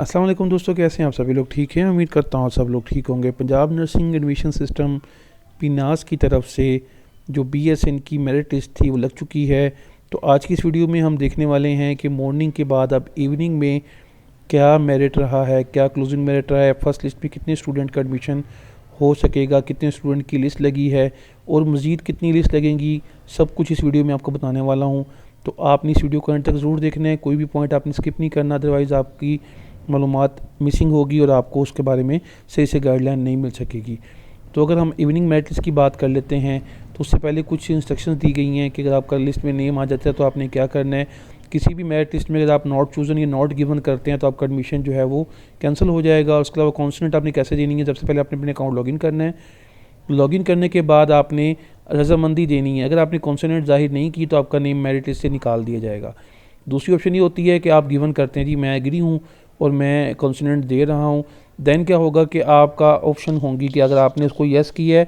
अस्सलाम वालेकुम दोस्तों, कैसे हैं आप सभी लोग? ठीक हैं, उम्मीद करता हूँ सब लोग ठीक होंगे। पंजाब नर्सिंग एडमिशन सिस्टम पीनास की तरफ से जो BSN की मेरिट लिस्ट थी वो लग चुकी है। तो आज की इस वीडियो में हम देखने वाले हैं कि मॉर्निंग के बाद अब इवनिंग में क्या मेरिट रहा है, क्या क्लोजिंग मेरिट रहा है, फर्स्ट लिस्ट में कितने स्टूडेंट का एडमिशन हो सकेगा, कितने स्टूडेंट की लिस्ट लगी है और मज़ीद कितनी लिस्ट लगेंगी, सब कुछ इस वीडियो में आपको बताने वाला हूँ। तो आपने इस वीडियो को एंड तक ज़रूर देखना है, कोई भी पॉइंट आपने स्किप नहीं करना, अदरवाइज़ आपकी मालूमात मिसिंग होगी और आपको उसके बारे में सही से गाइडलाइन नहीं मिल सकेगी। तो अगर हम इवनिंग मेरिट लिस्ट की बात कर लेते हैं तो उससे पहले कुछ इंस्ट्रक्शंस दी गई हैं कि अगर आपका लिस्ट में नेम आ जाता है तो आपने क्या करना है। किसी भी मेरिट लिस्ट में अगर आप नॉट चूज़न या नॉट गिवन करते हैं तो आपका एडमिशन जो है वो कैंसिल हो जाएगा। और उसके अलावा कॉन्सोनेंट आपने कैसे देनी है, सबसे पहले आपने अपने अकाउंट लॉगिन करना है। लॉगिन करने के बाद आपने रजामंदी देनी है। अगर आपने कॉन्सोनेंट जाहिर नहीं की तो आपका नेम मेरिट लिस्ट से निकाल दिया जाएगा। दूसरी ऑप्शन ये होती है कि आप गिवन करते हैं जी मैं एग्री हूँ और मैं कॉन्सोनेंट दे रहा हूँ। देन क्या होगा कि आपका ऑप्शन होंगी कि अगर आपने उसको येस किया है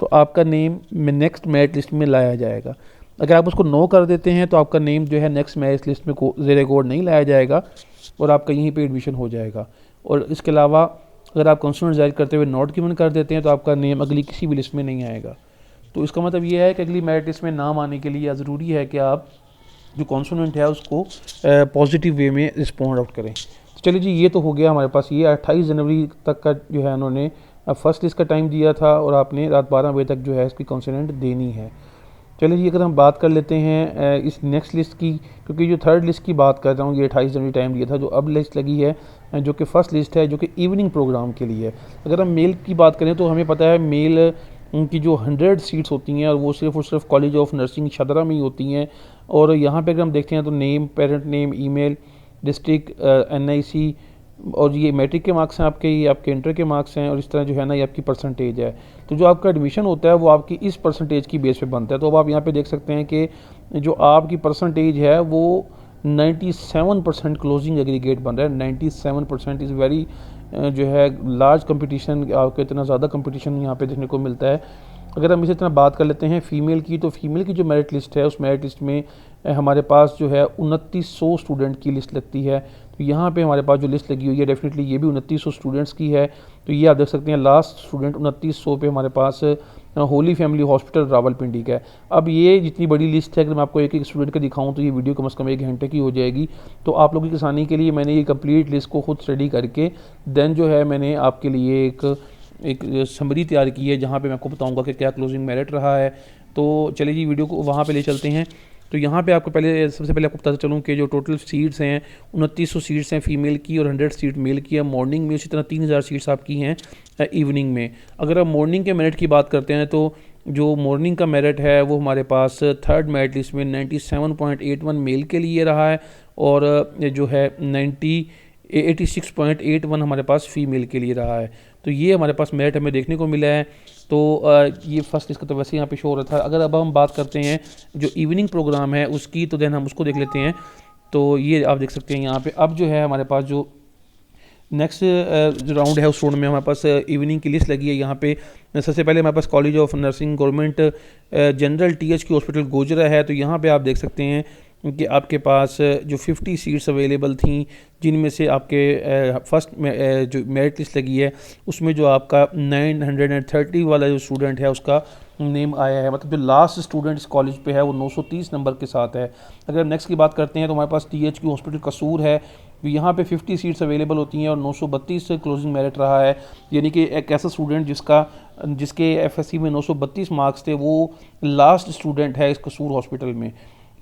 तो आपका नेम नेक्स्ट मेरिट लिस्ट में लाया जाएगा। अगर आप उसको नो कर देते हैं तो आपका नेम जो है नेक्स्ट मेरिट लिस्ट में ज़ेरे गौर नहीं लाया जाएगा और आपका यहीं पे एडमिशन हो जाएगा। और इसके अलावा अगर आप कॉन्सोनेंट जाहिर करते हुए नॉट गिवन कर देते हैं तो आपका नेम अगली किसी भी लिस्ट में नहीं आएगा। तो इसका मतलब ये है कि अगली मेरिट लिस्ट में नाम आने के लिए ज़रूरी है कि आप जो कॉन्सोनेंट है उसको पॉजिटिव वे में रिस्पॉन्ड आउट करें। तो चलिए जी, ये तो हो गया हमारे पास। ये 28 जनवरी तक का जो है उन्होंने फर्स्ट लिस्ट का टाइम दिया था और आपने रात 12 बजे तक जो है इसकी कॉन्सोनेंट देनी है। चलिए जी, अगर हम बात कर लेते हैं इस नेक्स्ट लिस्ट की, क्योंकि जो थर्ड लिस्ट की बात कर रहा हूँ ये 28 जनवरी टाइम दिया था। जो अब लिस्ट लगी है जो कि फ़र्स्ट लिस्ट है जो कि इवनिंग प्रोग्राम के लिए है। अगर हम मेल की बात करें तो हमें पता है मेल उनकी जो 100 सीट्स होती हैं और सिर्फ कॉलेज ऑफ नर्सिंग शदरा में ही होती हैं। और यहाँ पे अगर हम देखते हैं तो name, parent name, email, district, NIC और ये मैट्रिक के मार्क्स हैं आपके, ये आपके इंटर के मार्क्स हैं और इस तरह जो है ना ये आपकी परसेंटेज है। तो जो आपका एडमिशन होता है वो आपकी इस परसेंटेज की बेस पे बनता है। तो अब आप यहाँ पे देख सकते हैं कि जो आपकी परसेंटेज है वो 97% क्लोजिंग एग्रीगेट बन रहा है। 97% इज़ वेरी जो है लार्ज कंपटीशन, आपको इतना ज़्यादा कंपटीशन यहाँ पे देखने को मिलता है। अगर हम इसी तरह बात कर लेते हैं फ़ीमेल की, तो फीमेल की जो मेरिट लिस्ट है उस मेरिट लिस्ट में हमारे पास जो है 2900 स्टूडेंट की लिस्ट लगती है। तो यहाँ पे हमारे पास जो लिस्ट लगी हुई है डेफिनेटली ये भी 2900 स्टूडेंट्स की है। तो ये आप देख सकते हैं लास्ट स्टूडेंट 2900 पे हमारे पास होली फैमिली हॉस्पिटल रावलपिंडी का है। अब ये जितनी बड़ी लिस्ट है, अगर मैं आपको एक एक स्टूडेंट का दिखाऊं तो ये वीडियो कम से कम 1 घंटे की हो जाएगी। तो आप लोगों की आसानी के लिए मैंने ये कंप्लीट लिस्ट को खुद स्टडी करके देन जो है मैंने आपके लिए एक समरी तैयार की है जहाँ पे मैं आपको बताऊंगा कि क्या क्लोजिंग मेरिट रहा है। तो चलिए जी, वीडियो को वहाँ पे ले चलते हैं। तो यहाँ पे आपको सबसे पहले आपको बताते चलूँ कि जो टोटल सीट्स हैं 2900 सीट्स हैं फीमेल की और 100 सीट मेल की है मॉर्निंग में। इसी तरह 3000 सीट्स आपकी हैं इवनिंग में। अगर हम मॉर्निंग के मेरिट की बात करते हैं तो जो मॉर्निंग का मेरिट है वो हमारे पास थर्ड मेरिट लिस्ट में 97.81 मेल के लिए रहा है और जो है 86.81 हमारे पास फीमेल के लिए रहा है। तो ये हमारे पास मेरिट हमें देखने को मिला है। तो ये फर्स्ट लिस्ट का तो वैसे यहाँ पे शो हो रहा था। अगर अब हम बात करते हैं जो इवनिंग प्रोग्राम है उसकी, तो देन हम उसको देख लेते हैं। तो ये आप देख सकते हैं यहाँ पे अब जो है हमारे पास जो नेक्स्ट जो राउंड है उस राउंड में हमारे पास इवनिंग की लिस्ट लगी है। यहाँ पे सबसे पहले हमारे पास college of nursing government general THQ hospital Gojra है। तो यहाँ पे आप देख सकते हैं कि आपके पास जो 50 सीट्स अवेलेबल थी, जिनमें से आपके फर्स्ट में जो मेरिट लिस्ट लगी है उसमें जो आपका 930 वाला जो स्टूडेंट है उसका नेम आया है। मतलब जो लास्ट स्टूडेंट इस कॉलेज पे है वो 930 नंबर के साथ है। अगर नेक्स्ट की बात करते हैं तो हमारे पास THQ हॉस्पिटल कसूर है। तो यहाँ पे 50 सीट्स अवेलेबल होती हैं और 932 से क्लोजिंग मेरिट रहा है। यानी कि एक ऐसा स्टूडेंट जिसके FSC में 932 मार्क्स थे वो लास्ट स्टूडेंट है इस कसूर हॉस्पिटल में।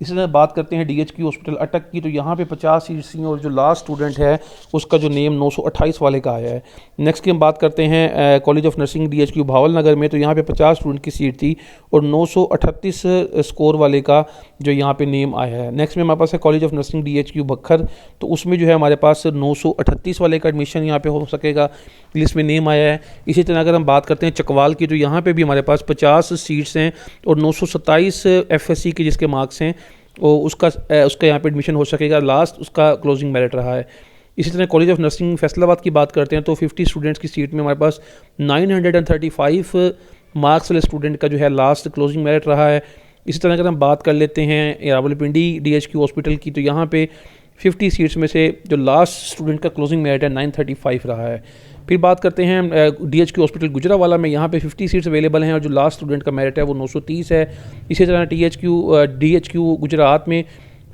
इसी तरह बात करते हैं DHQ हॉस्पिटल अटक की, तो यहाँ पे 50 सीट्स थी और जो लास्ट स्टूडेंट है उसका जो नेम 928 वाले का आया है। नेक्स्ट की हम बात करते हैं कॉलेज ऑफ नर्सिंग DHQ भावल नगर में। तो यहाँ पे 50 स्टूडेंट की सीट थी और 938 स्कोर वाले का जो यहाँ पे नेम आया है। नेक्स्ट में हमारे पास है कॉलेज ऑफ नर्सिंग DHQ बखर। तो उसमें जो है हमारे पास 938 वाले का एडमिशन यहाँ पे हो सकेगा, लिस्ट में नेम आया है। इसी तरह अगर हम बात करते हैं चकवाल की, तो यहाँ पे भी हमारे पास 50 सीट्स हैं और 927 FSC के जिसके मार्क्स हैं वो उसका यहाँ पे एडमिशन हो सकेगा, लास्ट उसका क्लोजिंग मेरिट रहा है। इसी तरह कॉलेज ऑफ नर्सिंग फैसलाबाद की बात करते हैं तो 50 स्टूडेंट्स की सीट में हमारे पास 935 मार्क्स वाले स्टूडेंट का जो है लास्ट क्लोजिंग मेरिट रहा है। इसी तरह अगर हम बात कर लेते हैं रावलपिंडी DHQ हॉस्पिटल की, तो यहाँ पे 50 सीट्स में से जो लास्ट स्टूडेंट का क्लोजिंग मेरिट है 935 रहा है। फिर बात करते हैं DHQ हॉस्पिटल गुजरावाला में, यहाँ पे 50 सीट्स अवेलेबल हैं और जो लास्ट स्टूडेंट का मेरिट है वो 930 है। इसी तरह DHQ गुजरात में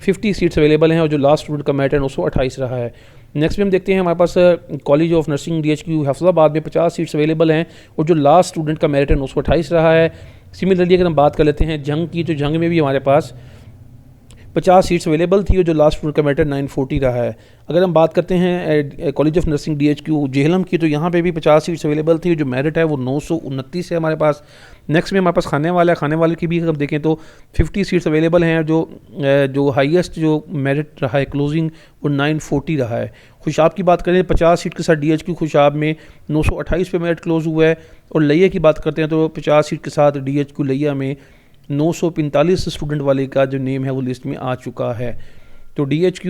50 सीट्स अवेलेबल हैं और जो लास्ट स्टूडेंट का मेरिट है 928 रहा है। नेक्स्ट में हम देखते हैं हमारे पास कॉलेज ऑफ नर्सिंग DHQ हैफजाबाद में 50 सीट्स अवेलेबल हैं और जो लास्ट स्टूडेंट का मेरिट है 928 रहा है। सिमिलरली अगर हम बात कर लेते हैं जंग की, तो जंग में भी हमारे पास 50 सीट्स अवेलेबल थी और जो लास्ट स्टूडेंट का मेरिट 940 रहा है। अगर हम बात करते हैं college of nursing DHQ Jhelum की, तो यहाँ पे भी 50 सीट्स अवेलेबल थी, जो मेरिट है वो 929 है हमारे पास। नेक्स्ट में हमारे पास खाने वाले की भी हम देखें तो 50 सीट्स अवेलेबल हैं, जो हाईएस्ट जो मेरिट रहा है क्लोजिंग वो 940 रहा है। खुशाब की बात करें 50 सीट के साथ DHQ खुशाब में 928 पे मेरिट क्लोज हुआ है। और लिया की बात करते हैं तो 50 सीट के साथ DHQ लिया में 945 स्टूडेंट वाले का जो नेम है वो लिस्ट में आ चुका है। तो DHQ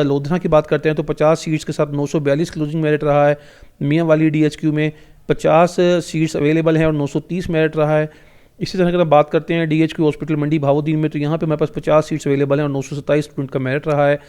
लोधना की बात करते हैं तो 50 सीट्स के साथ 942 क्लोजिंग मेरिट रहा है। मियाँ वाली DHQ में 50 सीट्स अवेलेबल हैं और 930 मेरिट रहा है। इसी तरह अगर हम बात करते हैं DHQ हॉस्पिटल मंडी भावोदीन में, तो यहाँ पे हमारे पास 50 सीट्स अवेलेबल हैं और 927 स्टूडेंट का मेरिट रहा है।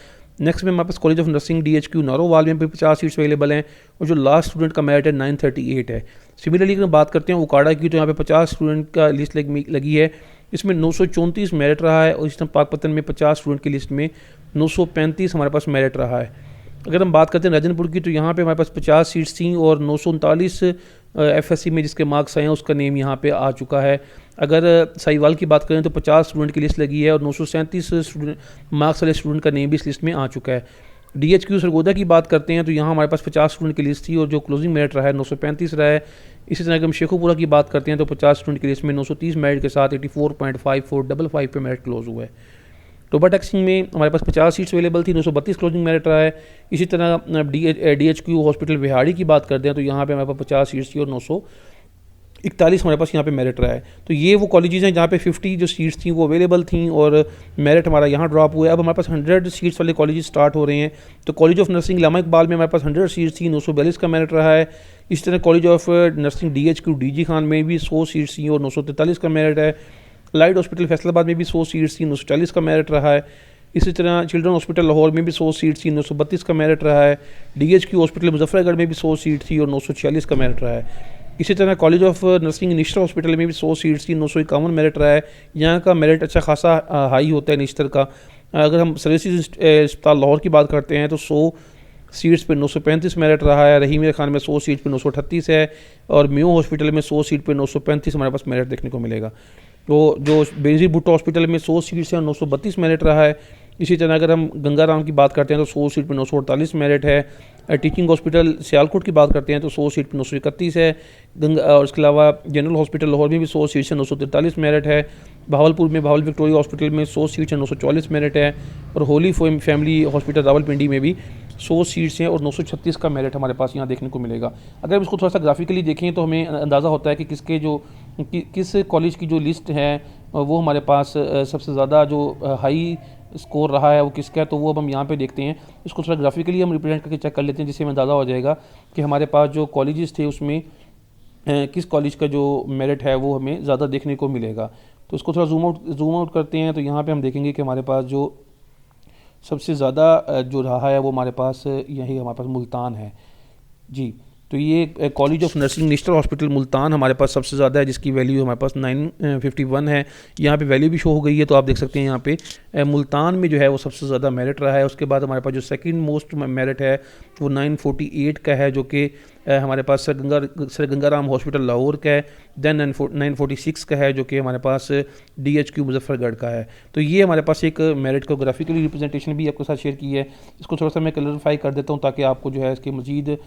नेक्स्ट में हमारे पास college of nursing DHQ Narowal में भी 50 सीट्स अवेलेबल हैं और जो लास्ट स्टूडेंट का मेरिट है 938 है। सिमिलरली अगर बात करते हैं उकाड़ा की, तो यहाँ पे 50 स्टूडेंट का लिस्ट लगी है, इसमें 934 मेरिट रहा है। और इस तरह पाकपतन में 50 स्टूडेंट की लिस्ट में 935 हमारे पास मेरिट रहा है। अगर हम बात करते हैं राजनपुर की, तो यहाँ पे हमारे पास 50 सीट्स थी और 939 FSC में जिसके मार्क्स आए हैं उसका नेम यहाँ पे आ चुका है। अगर साहिवाल की बात करें तो 50 स्टूडेंट की लिस्ट लगी है और 937 स्टूडेंट मार्क्स वाले स्टूडेंट का नेम भी इस लिस्ट में आ चुका है। DHQ सरगोदा की बात करते हैं तो यहाँ हमारे पास 50 स्टूडेंट की लिस्ट थी और जो क्लोजिंग मेरिट रहा है 935 रहा है। इसी तरह अगर हम शेखुपुरा की बात करते हैं तो 50 स्टूडेंट की लिस्ट में 930 मेरिट के साथ 84.5455 पे मेरिट क्लोज हुआ है। टोबा टैक्सिंग में हमारे पास 50 सीट्स अवेलेबल थी, 932 क्लोजिंग मेरिट रहा है। इसी तरह DHQ हॉस्पिटल विहाड़ी की बात करते हैं तो यहाँ पे हमारे पास 50 सीट्स थी और 941 हमारे पास यहाँ पे मेरिट रहा है। तो ये वो कॉलेजेस हैं जहाँ पे 50 जो सीट्स थी वो अवेलेबल थी और मेरिट हमारा यहाँ ड्रॉप हुआ है। अब हमारे पास 100 सीट्स वाले कॉलेजेस स्टार्ट हो रहे हैं। तो college of nursing Allama Iqbal में हमारे पास 100 सीट्स थी, 942 का मेरिट रहा है। इस तरह college of nursing DHQ DG Khan में भी 100 सीट्स थी और 943 का मेरिट है। लाइट हॉस्पिटल फैसलाबाद में भी 100 सीट्स थी, 940 का मेरिट रहा है। इसी तरह चिल्ड्रन हॉस्पिटल लाहौर में भी 100 सीट्स थी, 932 का मेरिट रहा है। DHQ हॉस्पिटल मुजफ्फरगढ़ में भी 100 सीट थी और 946 का मेरिट रहा है। इसी तरह college of nursing Nishtar hospital में भी 100 सीट्स थी, 951 मेरिट रहा है। यहाँ का मेरिट अच्छा खासा हाई होता है निश्तर का। अगर हम सर्विसेज अस्पताल लाहौर की बात करते हैं तो 100 सीट्स पे 935 मेरिट रहा है। रहीम खान में 100 सीट पे 938 है और मेयो हॉस्पिटल में 100 सीट पे 935 हमारे पास मेरिट देखने को मिलेगा। तो जो बेनजीर भुट्टो हॉस्पिटल में 100 सीट्स हैं और 932 मेरिट रहा है। इसी तरह अगर हम गंगाराम की बात करते हैं तो 100 सीट पे 948 मेरिट है। टीचिंग हॉस्पिटल सियालकोट की बात करते हैं तो 100 सीट पे 931 है। और इसके अलावा जनरल हॉस्पिटल लाहौर में भी 100 सीट से 943 मेरिट है। भावलपुर में भावल विक्टोरिया हॉस्पिटल में 100 सीट से 944 मेरिट है। और होली फैमिली हॉस्पिटल रावलपिंडी में भी 100 सीट्स हैं और 936 का मेरिट हमारे पास यहाँ देखने को मिलेगा। अगर हम इसको थोड़ा सा ग्राफिकली देखें तो हमें अंदाज़ा होता है कि किस कॉलेज की जो लिस्ट है वो हमारे पास सबसे ज़्यादा जो हाई स्कोर रहा है वो किसका है, तो वो अब हम यहाँ पे देखते हैं। इसको थोड़ा ग्राफिकली हम रिप्रेजेंट करके चेक कर लेते हैं, जिससे हमें अंदाज़ा हो जाएगा कि हमारे पास जो कॉलेजेस थे उसमें किस कॉलेज का जो मेरिट है वो हमें ज़्यादा देखने को मिलेगा। तो इसको थोड़ा जूम आउट करते हैं तो यहाँ पे हम देखेंगे कि हमारे पास जो सबसे ज़्यादा जो रहा है वो हमारे पास यही हमारे पास मुल्तान है जी। तो ये college of nursing Nishtar hospital Multan हमारे पास सबसे ज़्यादा है, जिसकी वैल्यू हमारे पास 951 है। यहाँ पे वैल्यू भी शो हो गई है, तो आप देख सकते हैं यहाँ पे मुल्तान में जो है वो सबसे ज़्यादा मेरिट रहा है। उसके बाद हमारे पास जो सेकंड मोस्ट मेरिट है वो 948 का है, जो कि हमारे पास सर गंगाराम हॉस्पिटल लाहौर का है। देन 946 का है जो कि हमारे पास DHQ मुजफ्फरगढ़ का है। तो ये हमारे पास एक मेरिट को ग्राफिकली रिप्रेजेंटेशन भी आपके साथ शेयर की है। इसको थोड़ा सा मैं क्लैरिफाई कर देता हूँ ताकि आपको जो है इसके मज़ीद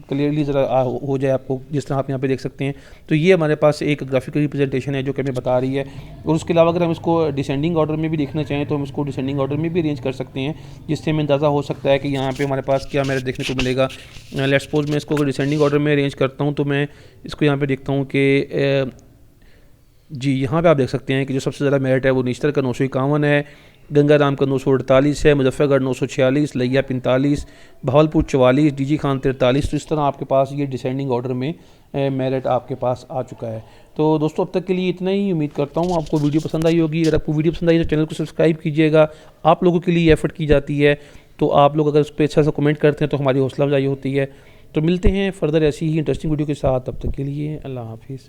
क्लियरली ज़रा हो जाए आपको, जिस तरह आप यहाँ पे देख सकते हैं। तो ये हमारे पास एक ग्राफिकल रिप्रेजेंटेशन है जो कि हमें बता रही है। और उसके अलावा अगर हम इसको डिसेंडिंग ऑर्डर में भी देखना चाहें तो हम इसको डिसेंडिंग ऑर्डर में भी अरेंज कर सकते हैं, जिससे हमें अंदाज़ा हो सकता है कि यहाँ पे हमारे पास क्या मेरिट देखने को मिलेगा। लेट्स सपोज मैं इसको अगर डिसेंडिंग ऑर्डर में अरेंज करता हूँ तो मैं इसको यहाँ पे देखता हूँ कि जी यहाँ पे आप देख सकते हैं कि जो सबसे ज़्यादा मेरिट है वो निश्तर का 951 है, गंगाराम का 948 है, मुजफ्फरगढ़ 946, लिया 45, भावलपुर 44, DG खान 43। तो इस तरह आपके पास ये डिसेंडिंग ऑर्डर में मेरिट आपके पास आ चुका है। तो दोस्तों अब तक के लिए इतना ही, उम्मीद करता हूँ आपको वीडियो पसंद आई होगी। अगर आपको वीडियो पसंद आई तो चैनल को सब्सक्राइब कीजिएगा, आप लोगों के लिए एफर्ट की जाती है। तो आप लोग अगर उस पर अच्छा सा कमेंट करते हैं तो हमारी हौसला अफजाई होती है। तो मिलते हैं फर्दर ऐसी ही इंटरेस्टिंग वीडियो के साथ, तब तक के लिए अल्लाह हाफिज़।